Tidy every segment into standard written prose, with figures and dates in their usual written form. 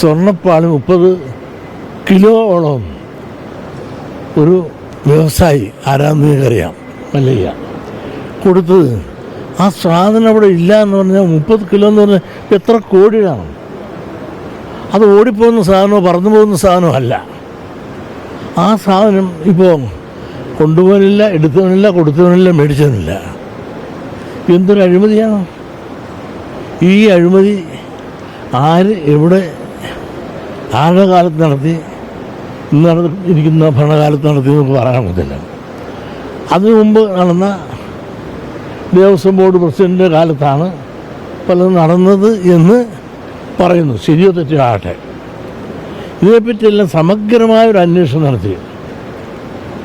സ്വർണ്ണപ്പാളി 30 കിലോയോളം ഒരു വ്യവസായി ആരാന്ന് നിങ്ങൾക്കറിയാം, മല്ലയ്യ കൊടുത്തത്. ആ സാധനം അവിടെ ഇല്ല എന്ന് പറഞ്ഞാൽ 30 കിലോ എന്ന് പറഞ്ഞാൽ എത്ര കോടിയാണ്. അത് ഓടിപ്പോകുന്ന സാധനമോ പറന്നു പോകുന്ന സാധനമോ അല്ല. ആ സാധനം ഇപ്പോൾ കൊണ്ടുപോകാനില്ല, എടുത്തവനില്ല, കൊടുത്തവനില്ല, മേടിച്ചവനില്ല. എന്തൊരു അഴിമതിയാണ്! ഈ അഴിമതി ആര് എവിടെ ആരുടെ കാലത്ത് നടത്തി, ഇന്ന് ഇരിക്കുന്ന ഭരണകാലത്ത് നടത്തി നമുക്ക് പറയാൻ പറ്റില്ല. അതിനു മുമ്പ് നടന്ന ദേവസ്വം ബോർഡ് പ്രസിഡൻ്റിൻ്റെ കാലത്താണ് പലതും നടന്നത് എന്ന് പറയുന്നു. ശരിയോ തെറ്റോ ആകട്ടെ, ഇതിനെപ്പറ്റിയെല്ലാം സമഗ്രമായൊരു അന്വേഷണം നടത്തി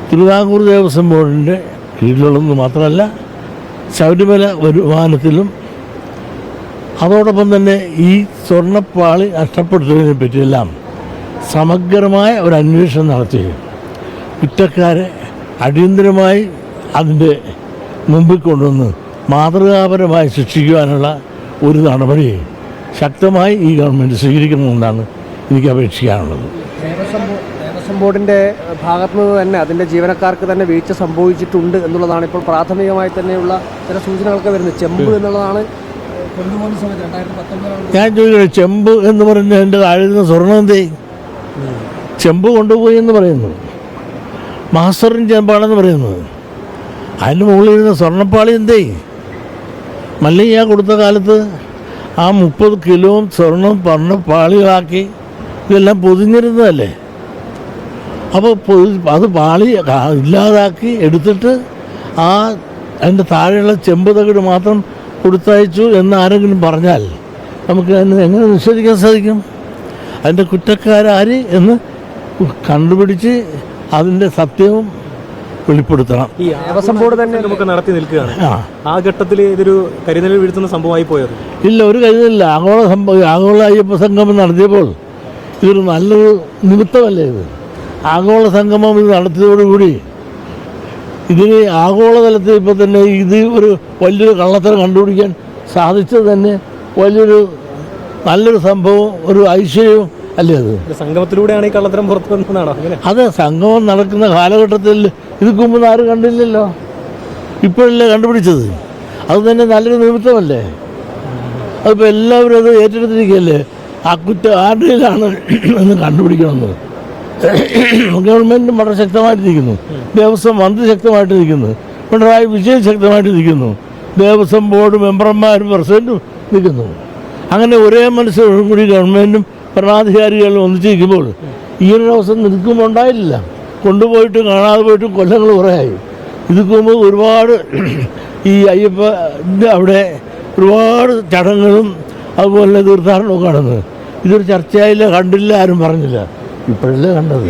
തിരുവിതാംകൂർ ദേവസ്വം ബോർഡിൻ്റെ കീഴിലുള്ളതെന്ന് മാത്രമല്ല, ശബരിമല വരുമാനത്തിലും അതോടൊപ്പം തന്നെ ഈ സ്വർണ്ണപ്പാളി നഷ്ടപ്പെടുത്തുന്നതിനെ പറ്റിയെല്ലാം സമഗ്രമായ ഒരു അന്വേഷണം നടത്തി കുറ്റക്കാരെ അടിയന്തരമായി അതിൻ്റെ മുമ്പിൽ കൊണ്ടുവന്ന് മാതൃകാപരമായി ശിക്ഷിക്കുവാനുള്ള ഒരു നടപടി ശക്തമായി ഈ ഗവൺമെൻറ് സ്വീകരിക്കണമെന്നാണ് എനിക്ക് അപേക്ഷിക്കാനുള്ളത്. ദേവസ്വം ബോർഡിൻ്റെ ഭാഗത്തു നിന്ന് തന്നെ അതിൻ്റെ ജീവനക്കാർക്ക് തന്നെ വീഴ്ച സംഭവിച്ചിട്ടുണ്ട് എന്നുള്ളതാണ് ഇപ്പോൾ പ്രാഥമികമായി തന്നെയുള്ള ചില സൂചനകളൊക്കെ വരുന്നത്. ചെമ്പ് എന്നുള്ളതാണ് കൊണ്ടുപോകുന്ന സമയത്ത് 2019 ഞാൻ ചോദിക്കട്ടെ, ചെമ്പ് എന്ന് പറഞ്ഞാൽ എൻ്റെ താഴെ സ്വർണ്ണം എന്തേ? ചെമ്പ് കൊണ്ടുപോയി എന്ന് പറയുന്നു, മാസ്റ്ററിൻ ചെമ്പാണെന്ന് പറയുന്നത്. അതിന് മുകളിലിരുന്ന സ്വർണ്ണപ്പാളി എന്തേ? മല്ലയ്യ കൊടുത്ത കാലത്ത് ആ 30 കിലോ സ്വർണം പറഞ്ഞ പാളികളാക്കി ഇതെല്ലാം പൊതിഞ്ഞിരുന്നതല്ലേ. അപ്പോൾ അത് പാളി ഇല്ലാതാക്കി എടുത്തിട്ട് അതിൻ്റെ താഴെയുള്ള ചെമ്പ് തകിട് മാത്രം കൊടുത്തയച്ചു എന്ന് ആരെങ്കിലും പറഞ്ഞാൽ നമുക്ക് അതിന് എങ്ങനെ നിഷേധിക്കാൻ സാധിക്കും? അതിൻ്റെ കുറ്റക്കാരാര് എന്ന് കണ്ടുപിടിച്ച് അതിൻ്റെ സത്യവും വെളിപ്പെടുത്തണം. ഈ ദേവസ്വം ബോർഡ് തന്നെ നമുക്ക് നടത്തി നിൽക്കുകയാണ്. ആ ഘട്ടത്തിൽ ഇതൊരു കരിനിഴൽ വീഴ്ത്തുന്ന സംഭവമായി പോയത് ഇല്ല, ഒരു കാര്യമില്ല. ആഗോള അയ്യപ്പ സംഗമം നടത്തിയപ്പോൾ ഇതൊരു നല്ലൊരു നിമിത്തമല്ലേ ഇത്? ആഗോള സംഗമം ഇത് നടത്തിയതോടുകൂടി ഇതിന് ആഗോളതലത്തിൽ ഇപ്പോൾ തന്നെ ഇത് ഒരു വലിയൊരു കള്ളത്തരം കണ്ടുപിടിക്കാൻ സാധിച്ചത് തന്നെ വലിയൊരു നല്ലൊരു സംഭവം, ഒരു ഐശ്വര്യവും അല്ലേ അത്? സംഗമത്തിലൂടെയാണ് ഈ കള്ളത്തരം പുറത്തു വന്നതാണോ? അതെ, സംഗമം നടക്കുന്ന കാലഘട്ടത്തിൽ ഇത് മുമ്പ് ആരും കണ്ടില്ലല്ലോ, ഇപ്പോഴല്ലേ കണ്ടുപിടിച്ചത്. അത് തന്നെ നല്ലൊരു നിമിത്തമല്ലേ? അതിപ്പോൾ എല്ലാവരും അത് ഏറ്റെടുത്തിരിക്കുകയല്ലേ. ആ കുറ്റം ആരുടെയിലാണ് എന്ന് കണ്ടുപിടിക്കണമെന്ന് ഗവൺമെൻറ്റും വളരെ ശക്തമായിട്ട് നിൽക്കുന്നു, ദേവസ്വം മന്ത്രി ശക്തമായിട്ട് നിൽക്കുന്നു, പിണറായി വിജയൻ ശക്തമായിട്ട് നിൽക്കുന്നു, ദേവസ്വം ബോർഡ് മെമ്പർമാരും പ്രസിഡന്റും നിൽക്കുന്നു. അങ്ങനെ ഒരേ മനസ്സോടും കൂടി ഗവൺമെൻറ്റും ഭരണാധികാരികളും ഒന്നിച്ചിരിക്കുമ്പോൾ ഈയൊരവസ്ഥ നിൽക്കുമ്പോൾ ഉണ്ടായില്ല. കൊണ്ടുപോയിട്ട് കാണാതെ പോയിട്ട് കൊല്ലങ്ങൾ കുറേയായി. ഇതിക്ക് മുമ്പ് ഒരുപാട് ഈ അയ്യപ്പൻ്റെ അവിടെ ഒരുപാട് ചടങ്ങുകളും അതുപോലെ തീർത്ഥാടനമൊക്കെ നടന്നത്. ഇതൊരു ചർച്ചയായില്ല, കണ്ടില്ല, ആരും പറഞ്ഞില്ല. ഇപ്പോഴല്ലേ കണ്ടത്.